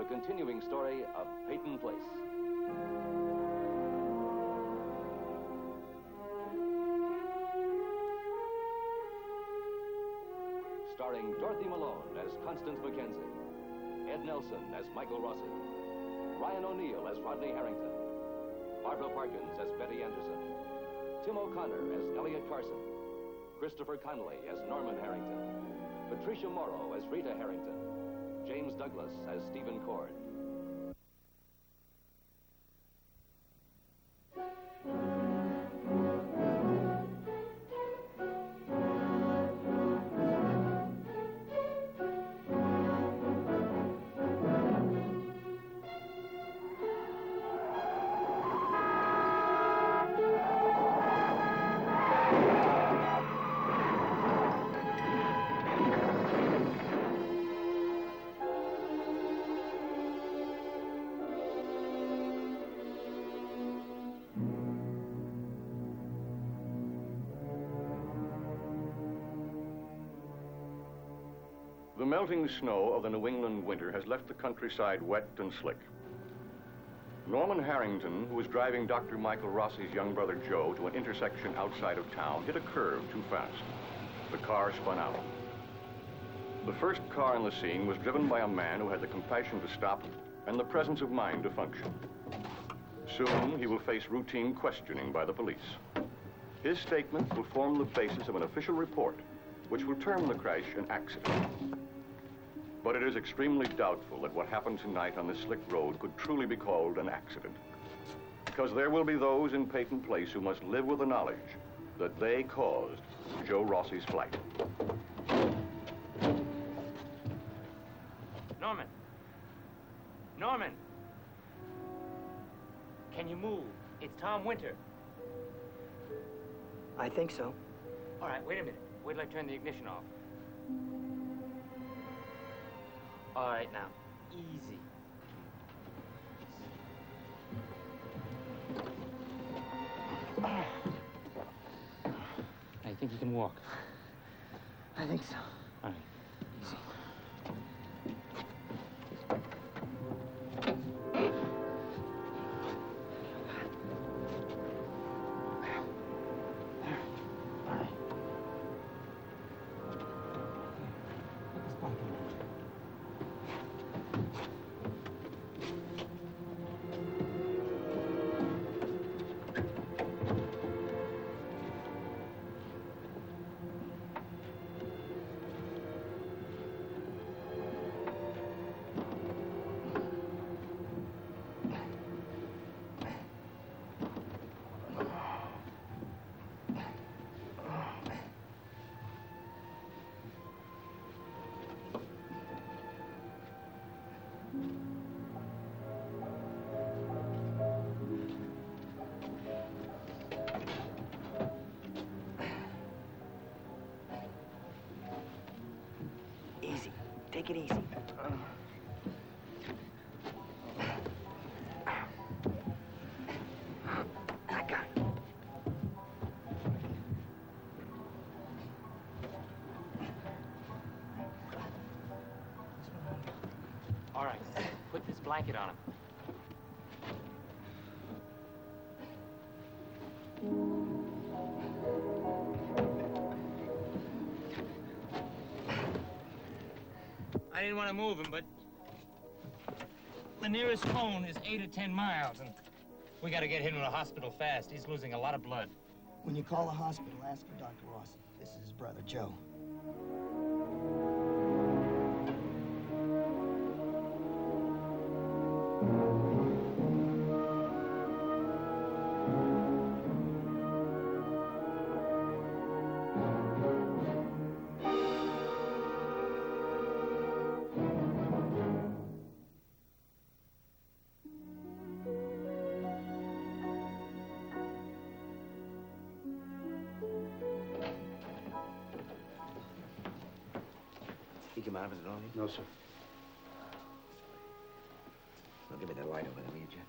the continuing story of Peyton Place. Starring Dorothy Malone as Constance Mackenzie, Ed Nelson as Michael Rossi, Ryan O'Neill as Rodney Harrington, Barbara Parkins as Betty Anderson, Tim O'Connor as Elliot Carson, Christopher Connolly as Norman Harrington, Patricia Morrow as Rita Harrington, James Douglas as Stephen Cord. The melting snow of the New England winter has left the countryside wet and slick. Norman Harrington, who was driving Dr. Michael Rossi's young brother Joe to an intersection outside of town, hit a curve too fast. The car spun out. The first car on the scene was driven by a man who had the compassion to stop and the presence of mind to function. Soon, he will face routine questioning by the police. His statement will form the basis of an official report, which will term the crash an accident. But it is extremely doubtful that what happened tonight on this slick road could truly be called an accident. Because there will be those in Peyton Place who must live with the knowledge that they caused Joe Rossi's flight. Norman! Norman! Can you move? It's Tom Winter. I think so. All right, wait a minute. Wait till I turn the ignition off. All right, now, easy. I think you can walk. I think so. All right, easy. Easy. Take it easy. I got it. All right, put this blanket on him. I didn't want to move him, but the nearest phone is 8 or 10 miles, and we got to get him to the hospital fast. He's losing a lot of blood. When you call the hospital, ask for Dr. Rossi. This is his brother, Joe. He come out of it, Lonnie? No, sir. Well, give me that light over there, will you, Jeff?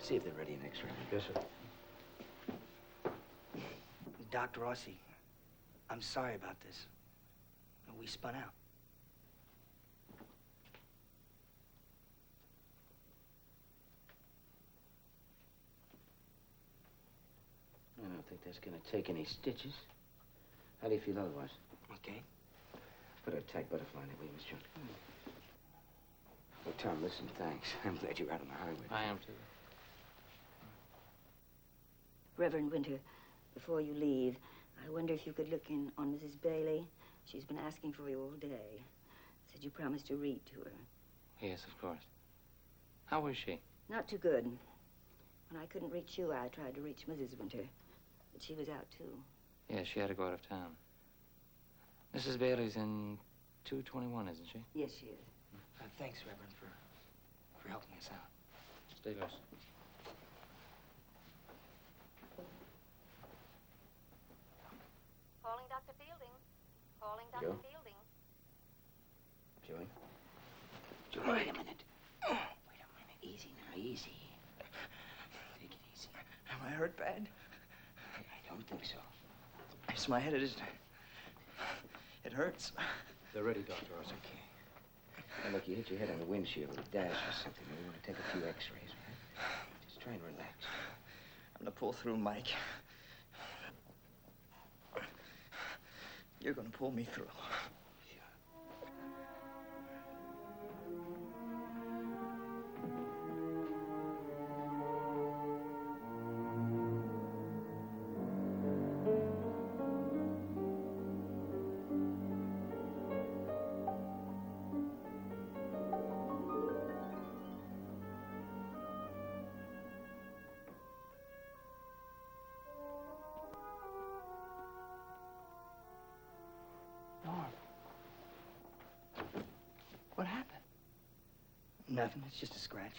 See if they're ready an X-ray. Yes, sir. Dr. Rossi, I'm sorry about this. We spun out. I don't think that's gonna take any stitches. How do you feel otherwise? Okay. Put a tight butterfly in it, will you, Miss Jones? Well, Tom, listen, thanks. I'm glad you're out on the highway. I am, too. Reverend Winter, before you leave, I wonder if you could look in on Mrs. Bailey. She's been asking for you all day. Said you promised to read to her. Yes, of course. How is she? Not too good. When I couldn't reach you, I tried to reach Mrs. Winter. But she was out, too. Yes, she had to go out of town. Mrs. Bailey's in 221, isn't she? Yes, she is. Thanks, Reverend, for helping us out. Stay close. Calling Dr. Fielding. Calling Dr. Joe? Fielding. Joey? Joey, wait a minute. Wait a minute. Easy now, easy. Take it easy. Am I hurt bad? I don't think so. It's my head. It hurts. They're ready, Dr. Rossi. Okay. Now, look, you hit your head on the windshield with a dash or something. We want to take a few X-rays, right? Just try and relax. I'm gonna pull through, Mike. You're gonna pull me through. What happened? Nothing. It's just a scratch.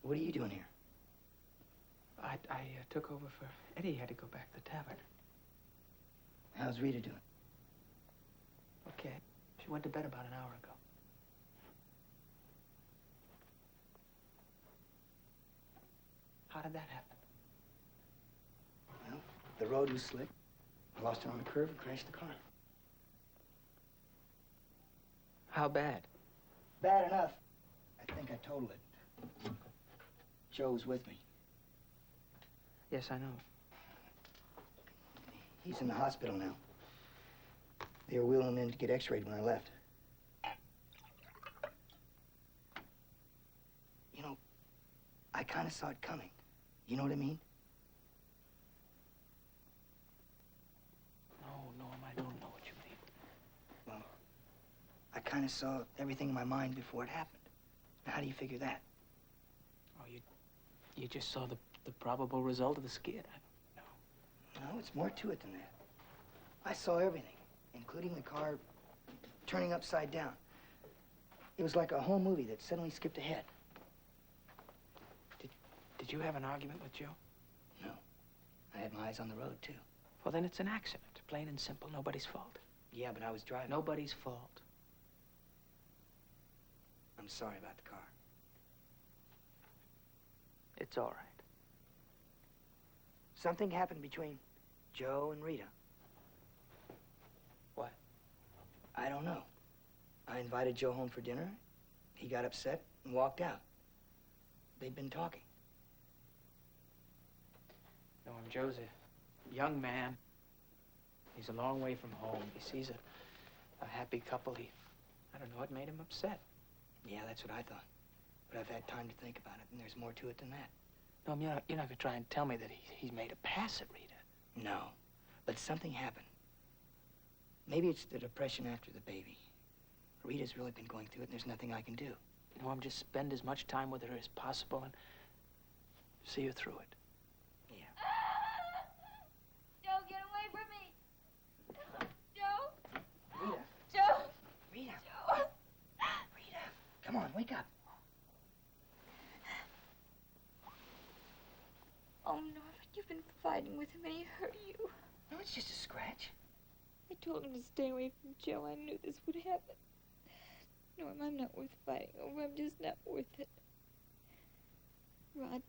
What are you doing here? I took over for Eddie. He had to go back to the tavern. How's Rita doing? Okay. She went to bed about an hour ago. How did that happen? Well, the road was slick. I lost her on a curve and crashed the car. How bad? Bad enough. I think I totaled it. Joe was with me. Yes, I know. He's in the hospital now. They were wheeling him in to get x-rayed when I left. You know, I kind of saw it coming. You know what I mean? No, Norm, I don't know what you mean. Well, I kind of saw everything in my mind before it happened. Now, how do you figure that? Oh, you just saw the probable result of the skid. I don't know. No, it's more to it than that. I saw everything, including the car turning upside down. It was like a whole movie that suddenly skipped ahead. Did you have an argument with Joe? No. I had my eyes on the road, too. Well, then it's an accident. Plain and simple. Nobody's fault. Yeah, but I was driving. Nobody's fault. I'm sorry about the car. It's all right. Something happened between Joe and Rita. What? I don't know. I invited Joe home for dinner. He got upset and walked out. They'd been talking. Norm, Joe's a young man. He's a long way from home. He sees a happy couple. I don't know, it made him upset. Yeah, that's what I thought. But I've had time to think about it, and there's more to it than that. Norm, you're not going to try and tell me that he's made a pass at Rita. No, but something happened. Maybe it's the depression after the baby. Rita's really been going through it, and there's nothing I can do. Norm, just spend as much time with her as possible and see her through it. Yeah. Joe, get away from me! Joe! Rita. Joe! Rita. Joe! Rita. Come on, wake up. Oh, Norman, you've been fighting with him and he hurt you. No, it's just a scratch. I told him to stay away from Joe. I knew this would happen. Norm, I'm not worth fighting over. I'm just not worth it. Rod,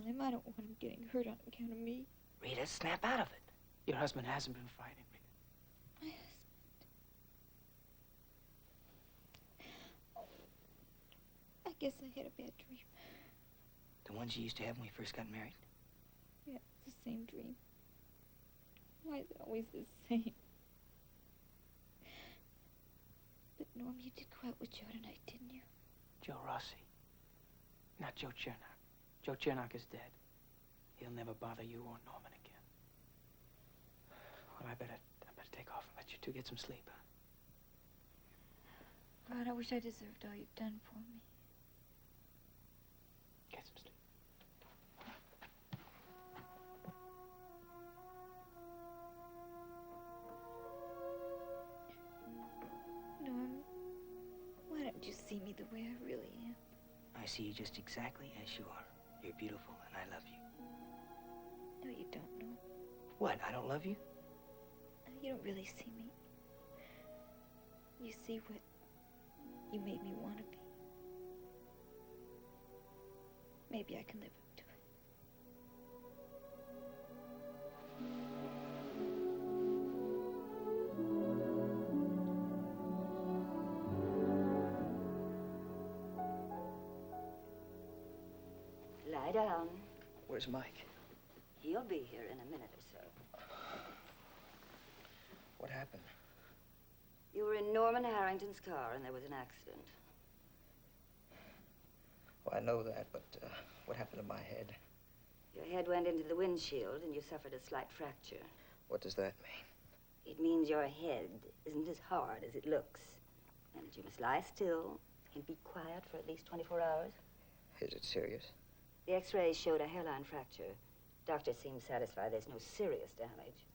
him. I don't want him getting hurt on account of me. Rita, snap out of it. Your husband hasn't been fighting, Rita. My husband. I guess I had a bad dream. The ones you used to have when we first got married? Yeah, it's the same dream. Why is it always the same? But Norm, you did go out with Joe tonight, didn't you? Joe Rossi. Not Joe Chernock. Joe Chernock is dead. He'll never bother you or Norman again. Well, I better take off and let you two get some sleep, huh? God, I wish I deserved all you've done for me. Get some sleep. Norm, why don't you see me the way I really am? I see you just exactly as you are. You're beautiful, and I love you. No, you don't, Norm. What, I don't love you? You don't really see me. You see what you made me want to be. Maybe I can live up to it. Lie down. Where's Mike? He'll be here in a minute or so. What happened? You were in Norman Harrington's car and there was an accident. Well, I know that, but what happened to my head? Your head went into the windshield and you suffered a slight fracture. What does that mean? It means your head isn't as hard as it looks. And that you must lie still and be quiet for at least 24 hours. Is it serious? The x-rays showed a hairline fracture. Doctor seems satisfied there's no serious damage.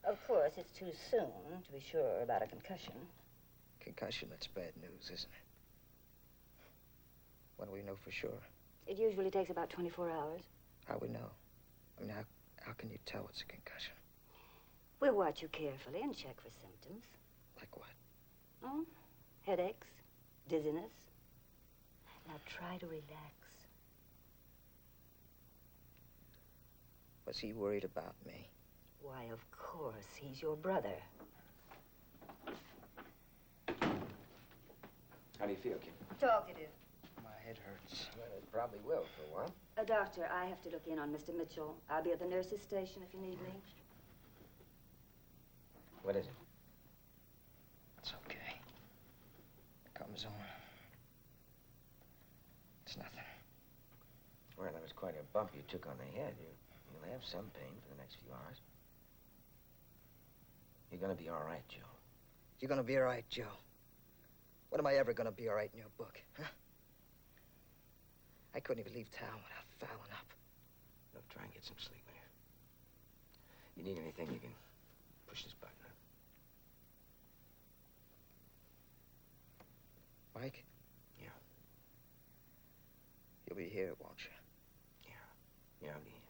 Of course, it's too soon to be sure about a concussion. Concussion, that's bad news, isn't it? When do we know for sure? It usually takes about 24 hours. How we know? I mean, how can you tell it's a concussion? We'll watch you carefully and check for symptoms. Like what? Oh, headaches, dizziness. Now try to relax. Was he worried about me? Why, of course. He's your brother. How do you feel, Kim? Talkative. My head hurts. Well, it probably will for a while. Doctor, I have to look in on Mr. Mitchell. I'll be at the nurse's station if you need me. What is it? It's okay. It comes on. It's nothing. Well, that was quite a bump you took on the head. You'll have some pain for the next few hours. You're gonna be all right, Joe. You're gonna be all right, Joe. When am I ever gonna be all right in your book, huh? I couldn't even leave town without fouling up. Look, try and get some sleep, will you? You need anything, you can push this button. Mike? Yeah. You'll be here, won't you? Yeah. Yeah, I'll be here.